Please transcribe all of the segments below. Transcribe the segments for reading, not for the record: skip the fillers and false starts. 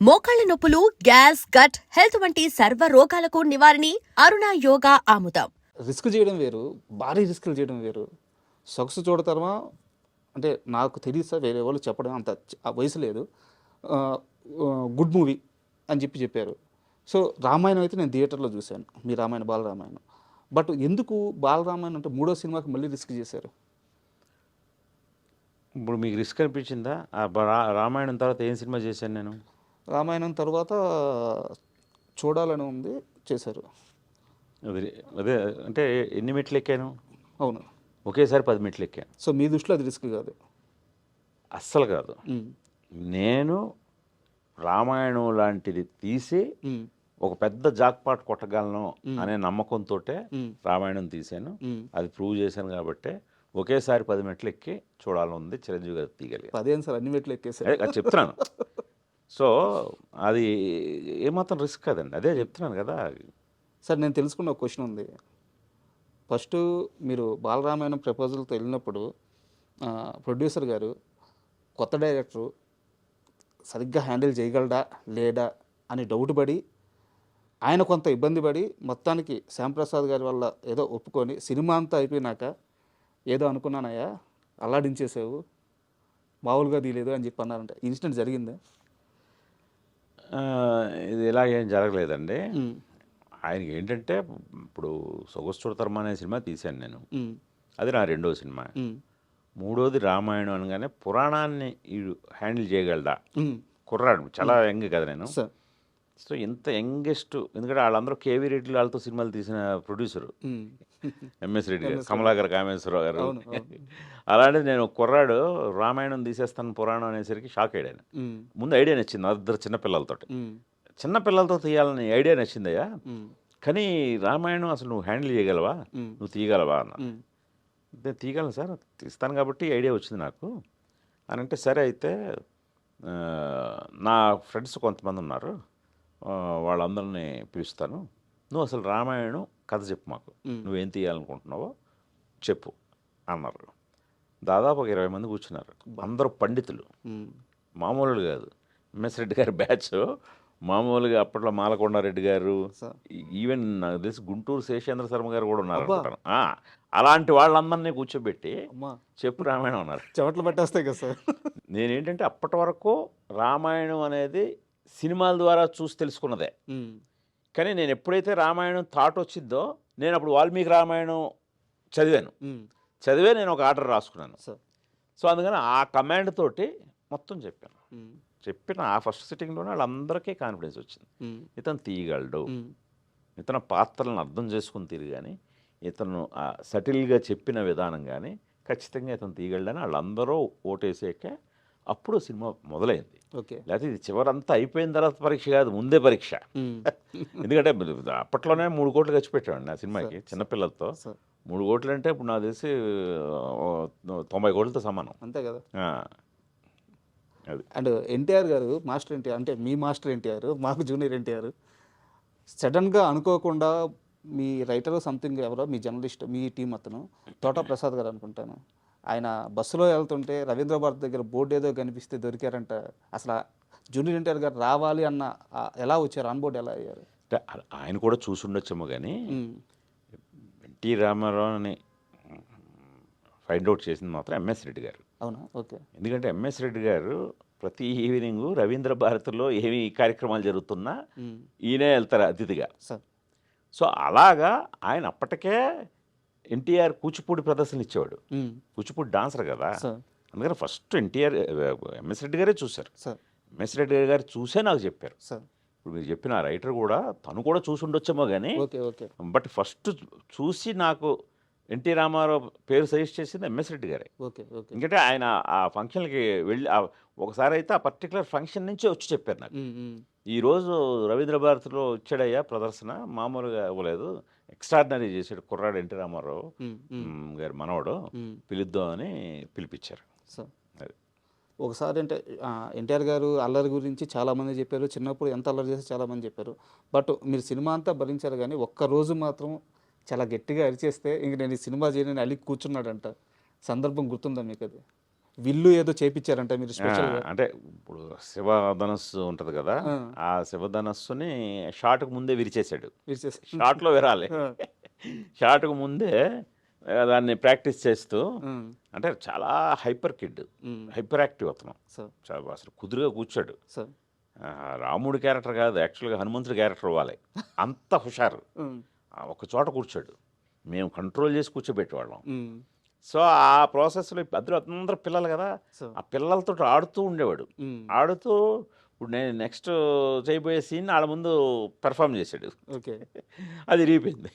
మోకాళ్ల నొప్పులు, gas, gut health వంటి సర్వ రోగాలకు నివారణి అరుణ యోగా ఆముదం. రిస్క్ చేయడం వేరు, భారీ రిస్కులు చేయడం వేరు. సొగసు చూడతారమా అంటే నాకు తెలియదు సార్, వేరే వాళ్ళు చెప్పడం అంత ఆ వయసు లేదు. గుడ్ మూవీ అని చెప్పారు. సో రామాయణం అయితే నేను థియేటర్లో చూశాను, మీ రామాయణ బాలరామాయణం. బట్ ఎందుకు బాలరామాయణం అంటే మూడో సినిమాకి మళ్ళీ రిస్క్ చేశారు? ఇప్పుడు మీకు రిస్క్ అనిపించిందా? రామాయణం తర్వాత ఏం సినిమా చేశాను నేను? రామాయణం తర్వాత చూడాలని ఉంది, చేశారు. అదే అదే అంటే ఎన్ని మెట్లు ఎక్కాను? అవును, ఒకేసారి 10 మెట్లు ఎక్కాను. సో మీ దృష్టిలో అది రిస్క్ కాదు? అస్సలు కాదు. నేను రామాయణం లాంటిది తీసి ఒక పెద్ద జాక్పాట్ కొట్టగలను అనే నమ్మకంతో రామాయణం తీశాను. అది ప్రూవ్ చేశాను కాబట్టి ఒకేసారి 10 మెట్లు ఎక్కి చూడాలని ఉంది. చిరంజీవి గారు తీయగలిగారు. 10 సార్ అన్ని మెట్లు ఎక్కేసారు. అది చెప్తున్నాను. సో అది ఏమాత్రం రిస్క్ కదండి, అదే చెప్తున్నాను కదా సార్. నేను తెలుసుకున్న ఒక క్వశ్చన్ ఉంది. ఫస్ట్ మీరు బాలరామాయణం ప్రపోజల్తో వెళ్ళినప్పుడు ప్రొడ్యూసర్ గారు కొత్త డైరెక్టరు సరిగ్గా హ్యాండిల్ చేయగలడా లేడా అని డౌట్ పడి, ఆయన కొంత ఇబ్బంది పడి మొత్తానికి శ్యాంప్రసాద్ గారి వల్ల ఏదో ఒప్పుకొని సినిమా అంతా అయిపోయినాక ఏదో అనుకున్నానయ్యా అల్లాడించేసావు, మామూలుగా తీయలేదు అని చెప్పి అన్నారంటే ఇన్సిడెంట్ జరిగిందా? ఇది ఇలాగేం జరగలేదండి. ఆయనకి ఏంటంటే ఇప్పుడు సొగసు చూడతరమా అనే సినిమా తీశాను నేను, అది నా రెండో సినిమా. మూడోది రామాయణం అనగానే పురాణాన్ని వీడు హ్యాండిల్ చేయగలడా, కుర్రాడు చాలా యంగ్ కదా నేను. సో ఇంత యంగెస్ట్, ఎందుకంటే వాళ్ళందరూ కేవీ రెడ్డి వాళ్ళతో సినిమాలు తీసిన ప్రొడ్యూసరు ఎంఎస్ రెడ్డి గారు, కమలాకర్ కామేశ్వరరావు గారు. అలాంటిది నేను కుర్రాడు రామాయణం తీసేస్తాను పురాణం అనేసరికి షాక్ అయ్యాను. ముందు ఐడియా నచ్చింది, ఇద్దరు చిన్నపిల్లలతో తీయాలని ఐడియా నచ్చిందయ్యా, కానీ రామాయణం అసలు నువ్వు హ్యాండిల్ చేయగలవా, నువ్వు తీయగలవా అన్న. నేను తీయగలను సార్, తీస్తాను కాబట్టి ఐడియా వచ్చింది నాకు అని అంటే, సరే అయితే నా ఫ్రెండ్స్ కొంతమంది ఉన్నారు, వాళ్ళందరినీ పిలుస్తాను, నువ్వు అసలు రామాయణం కథ చెప్పు మాకు, నువ్వేం తీయాలనుకుంటున్నావో చెప్పు అన్నారు. దాదాపు ఒక 20 మంది కూర్చున్నారు, అందరూ పండితులు, మామూలు కాదు. ఎంఎస్ రెడ్డి గారి బ్యాచ్ మామూలుగా అప్పట్లో మాలకొండారెడ్డి గారు, ఈవెన్ నాకు తెలిసి గుంటూరు శేషేంద్ర శర్మ గారు కూడా ఉన్నారు అనుకుంటాను. అలాంటి వాళ్ళందరినీ కూర్చోబెట్టి చెప్పు రామాయణం అన్నారు. చెవట్లు పట్టేస్తాయి కదా సార్. నేనేంటంటే అప్పటి వరకు రామాయణం అనేది సినిమాల ద్వారా చూసి తెలుసుకున్నదే, కానీ నేను ఎప్పుడైతే రామాయణం థాట్ వచ్చిందో నేను అప్పుడు వాల్మీకి రామాయణం చదివే నేను ఒక ఆర్డర్ రాసుకున్నాను. సో అందుకని ఆ కమాండ్ తోటి మొత్తం చెప్పిన ఆ ఫస్ట్ సిట్టింగ్లోనే వాళ్ళందరికీ కాన్ఫిడెన్స్ వచ్చింది, ఇతను తీయగలడు, ఇతను పాత్రలను అర్థం చేసుకుని తీరు, కానీ ఇతను సటిల్గా చెప్పిన విధానం కానీ ఖచ్చితంగా ఇతను తీయగలడని వాళ్ళందరూ ఓటేసాక అప్పుడు సినిమా మొదలైంది. లేకపోతే ఇది చివరంతా అయిపోయిన తర్వాత పరీక్ష కాదు, ముందే పరీక్ష. ఎందుకంటే అప్పట్లోనే 3 కోట్లు ఖర్చు పెట్టామండి ఆ సినిమాకి, చిన్నపిల్లలతో. 3 కోట్లు అంటే ఇప్పుడు నాకు తెలిసి 90 కోట్లతో సమానం, అంతే కదా. అండ్ ఎన్టీఆర్ గారు, మాస్టర్ ఎన్టీఆర్ అంటే మీ మాస్టర్ ఎన్టీఆర్, మాకు జూనియర్ ఎన్టీఆర్, సడన్గా అనుకోకుండా మీ రైటర్ సంథింగ్ ఎవరో మీ జర్నలిస్ట్ మీ టీం అతను తోట ప్రసాద్ గారు అనుకుంటాను, ఆయన బస్సులో వెళ్తుంటే రవీంద్ర భారతి దగ్గర బోర్డు ఏదో కనిపిస్తే దొరికారంట. అసలు జూనియర్ ఎన్టీఆర్ గారు రావాలి అన్న ఎలా వచ్చారు, ఆన్ బోర్డు ఎలా అయ్యారు? ఆయన కూడా చూసి ఉండొచ్చేమో, కానీ ఎన్టీ రామారావుని ఫైండ్ అవుట్ చేసింది మాత్రం ఎంఎస్ రెడ్డి గారు. అవునా? ఓకే. ఎందుకంటే ఎంఎస్ రెడ్డి గారు ప్రతి ఈవినింగ్ రవీంద్ర భారతిలో ఏమి కార్యక్రమాలు జరుగుతున్నా ఈయనే వెళ్తారు అతిథిగా. సో అలాగా ఆయన అప్పటికే ఎన్టీఆర్ కూచిపూడి ప్రదర్శన ఇచ్చేవాడు, కూచిపూడి డాన్సర్ కదా. అందుకని ఫస్ట్ ఎంఎస్ రెడ్డి గారే చూశారు. ఎంఎస్ రెడ్డి గారు చూసే నాకు చెప్పారు. ఇప్పుడు మీరు చెప్పిన రైటర్ కూడా తను కూడా చూసి ఉండొచ్చేమో, కానీ బట్ ఫస్ట్ చూసి నాకు ఎన్టీ రామారావు పేరు సజెస్ట్ చేసింది ఎంఎస్ రెడ్డి గారే. ఎందుకంటే ఆయన ఆ ఫంక్షన్కి వెళ్ళి ఒకసారి అయితే ఆ పర్టికులర్ ఫంక్షన్ నుంచే వచ్చి చెప్పారు నాకు, ఈరోజు రవీంద్ర భారతిలో వచ్చాడయ్యా ప్రదర్శన, మామూలుగా ఇవ్వలేదు, ఎక్స్ట్రాడినరీ చేశాడు కుర్రాడు ఎన్టీ రామారావు గారి మనవడు, పిలుద్దామని పిలిపించారు. ఒకసారి అంటే ఎన్టీఆర్ గారు అల్లరి గురించి చాలామంది చెప్పారు, చిన్నప్పుడు ఎంత అల్లరి చేసి చాలామంది చెప్పారు. బట్ మీరు సినిమా అంతా భరించారు, కానీ ఒక్కరోజు మాత్రం చాలా గట్టిగా అరిచేస్తే ఇంక నేను ఈ సినిమా చేయని అలిగి కూర్చున్నాడంట. సందర్భం గుర్తుందా మీకు? అది విల్లు ఏదో చేపించారంటే మీరు స్పెషల్ అంటే ఇప్పుడు శివధనస్సు ఉంటుంది కదా, ఆ శివధనస్సుని షాట్కు ముందే విరిచేశాడు. షాట్లో విరాలి, షాట్కు ముందే దాన్ని ప్రాక్టీస్ చేస్తూ, అంటే చాలా హైపర్ కిడ్, హైపర్ యాక్టివ్ అతను, అసలు కుదురుగా కూర్చోడు. రాముడి క్యారెక్టర్ కాదు, యాక్చువల్గా హనుమంతుడి క్యారెక్టర్ ఇవ్వాలి, అంత హుషారు. ఒక చోట కూర్చోడు, మేము కంట్రోల్ చేసి కూర్చోబెట్టేవాళ్ళం. సో ఆ ప్రాసెస్లో అందులో అందరూ పిల్లలు కదా, ఆ పిల్లలతో ఆడుతూ ఉండేవాడు. ఆడుతూ ఇప్పుడు నేను నెక్స్ట్ చేయబోయే సీన్ వాళ్ళ ముందు పెర్ఫామ్ చేశాడు. ఓకే, అది విరిగిపోయింది.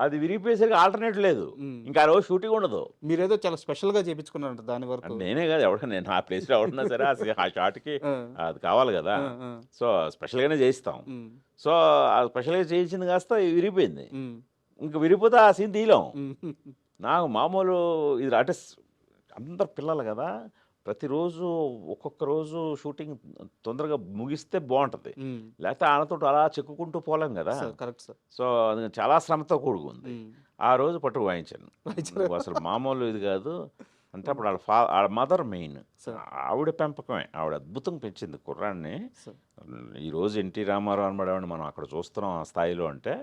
అది విరిగిపోయేసరికి ఆల్టర్నేట్ లేదు, ఇంకా ఆ రోజు షూటింగ్ ఉండదు. మీరేదో చాలా స్పెషల్గా చేయించుకున్నారంట దాని వరకు. నేనే కాదు, ఎవరికైనా నేను ఆ ప్లేస్లో ఎవరన్నా సరే ఆ షాట్కి అది కావాలి కదా, సో స్పెషల్గానే చేయిస్తాం. సో ఆ స్పెషల్గా చేయించింది కాస్త విరిగిపోయింది. ఇంకా విరిగిపోతే ఆ సీన్ తీయలేం. నాకు మామూలు ఇది అంటే అందరు పిల్లలు కదా, ప్రతిరోజు ఒక్కొక్క రోజు షూటింగ్ తొందరగా ముగిస్తే బాగుంటుంది, లేకపోతే వాళ్ళతో అలా చెక్కుకుంటూ పోలేం కదా. Correct sir. సో అది చాలా శ్రమతో కూడుకుంది. ఆ రోజు పట్టుకు వాయించాను, అసలు మామూలు ఇది కాదు. అంటే అప్పుడు వాళ్ళ మదర్ మెయిన్, ఆవిడ పెంపకమే, ఆవిడ అద్భుతంగా పెంచింది కుర్రాన్ని. ఈరోజు ఎన్టీ రామారావు అనబడేవాడిని మనం అక్కడ చూస్తున్నాం ఆ స్థాయిలో, అంటే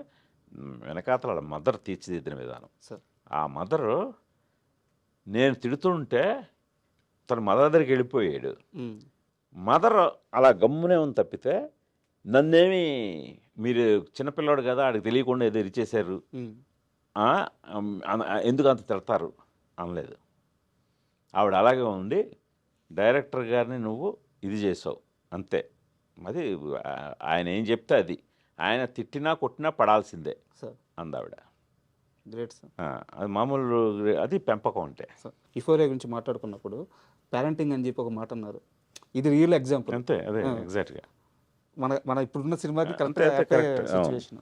వెనకాతల వాళ్ళ మదర్ తీర్చిదిద్దిన విధానం. ఆ మదరు నేను తిడుతుంటే తన మదర్ దగ్గరికి వెళ్ళిపోయాడు. మదర్ అలా గమ్మునే ఉంది తప్పితే నన్నేమి మీరు చిన్నపిల్లాడు కదా ఆడికి తెలియకుండా ఏదో ఇరిచేశారు, ఎందుకు అంత తిడతారు అనలేదు. ఆవిడ అలాగే ఉంది, డైరెక్టర్ గారిని నువ్వు ఇది చేసావు అంతే, అది ఆయన ఏం చెప్తే అది, ఆయన తిట్టినా కొట్టినా పడాల్సిందే అందావిడ. Great sir. అది మామూలు, అది పెంపకం అంటే. ఇఫోరియా గురించి మాట్లాడుకున్నప్పుడు పేరెంటింగ్ అని చెప్పి ఒక మాట అన్నారు, ఇది రియల్ ఎగ్జాంపుల్. అంతే, అదే ఎగ్జాక్ట్గా మన ఇప్పుడున్న సినిమాకి కరెక్ట్ సిచ్యువేషన్.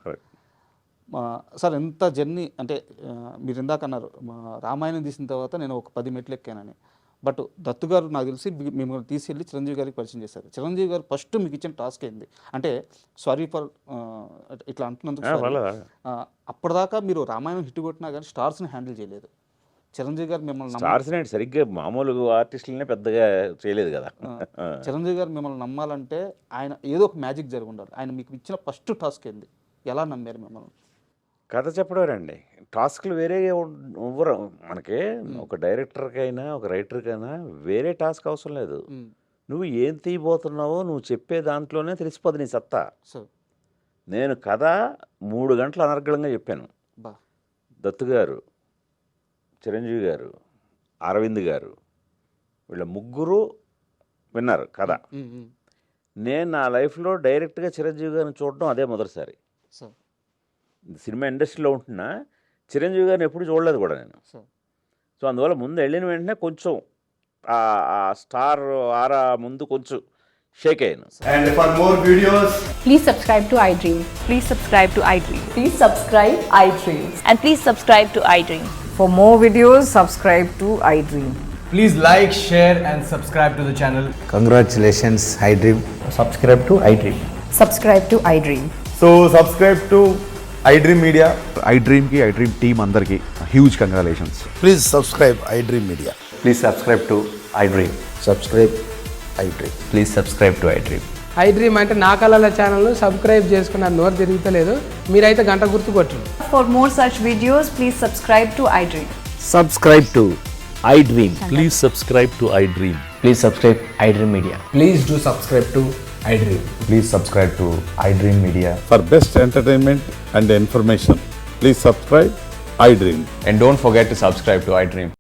సార్ ఎంత జర్నీ అంటే మీరు ఇందాక అన్నారు రామాయణం తీసిన తర్వాత నేను ఒక 10 మెట్లు ఎక్కానని, బట్ దత్తు గారు నాకు తెలిసి మిమ్మల్ని తీసుకెళ్ళి చిరంజీవి గారికి పరిచయం చేశారు. చిరంజీవి గారు ఫస్ట్ మీకు ఇచ్చిన టాస్క్ ఏంది అంటే, సారీ ఫర్ ఇట్లా అంటున్నందుకు, అప్పటిదాకా మీరు రామాయణం హిట్ కొట్టినా కానీ స్టార్స్ని హ్యాండిల్ చేయలేదు. చిరంజీవి గారు మిమ్మల్ని స్టార్స్ని సరిగ్గా మామూలు ఆర్టిస్టులనే పెద్దగా చేయలేదు కదా. చిరంజీవి గారు మిమ్మల్ని నమ్మాలంటే ఆయన ఏదో ఒక మ్యాజిక్ జరిగి ఉండాలి. ఆయన మీకు ఇచ్చిన ఫస్ట్ టాస్క్ ఏంది, ఎలా నమ్మారు మిమ్మల్ని? కథ చెప్పడమేనండి, టాస్క్లు వేరే ఇవ్వరు మనకి. ఒక డైరెక్టర్కైనా ఒక రైటర్కైనా వేరే టాస్క్ అవసరం లేదు. నువ్వు ఏం తీయబోతున్నావో నువ్వు చెప్పే దాంట్లోనే తెలిసిపోదు నీ సత్తా. నేను కథ 3 గంటలు అనర్గళంగా చెప్పాను. దత్తు గారు, చిరంజీవి గారు, అరవింద్ గారు, వీళ్ళ ముగ్గురు విన్నారు కథ. నేను నా లైఫ్లో డైరెక్ట్గా చిరంజీవి గారిని చూడడం అదే మొదటిసారి. సినిమా ఇండస్ట్రీలో ఉంటున్నా చిరంజీవి గారిని ఎప్పుడు చూడలేదు కూడా నేను. సో అందువల్ల ముందు వెళ్ళిన వెంటనే కొంచెం ఆ స్టార్ ఆరా ముందు కొంచెం షేక్ అయ్యాను. And for more videos, please subscribe to iDream. Please subscribe to iDream. Please subscribe iDream. And please subscribe to iDream. For more videos, subscribe to iDream. please like, share and subscribe to the channel. Congratulations, iDream. Subscribe to iDream. Subscribe to iDream. So subscribe to iDream Media. iDream ki iDream team andarki huge congratulations. Please subscribe iDream Media. Please subscribe to iDream. Subscribe iDream. Please subscribe to iDream. iDream అంటే నా కళల ఛానల్ను subscribe చేసుకున్న నోరు తిరుగుతలేదు, మీరైతే గంట గుర్తు కొట్టండి. For more such videos, please subscribe to iDream. Subscribe to iDream. Please subscribe to iDream. Please subscribe iDream Media. Please do subscribe to iDream. Please subscribe to iDream Media. For best entertainment and information, please subscribe iDream. And don't forget to subscribe to iDream.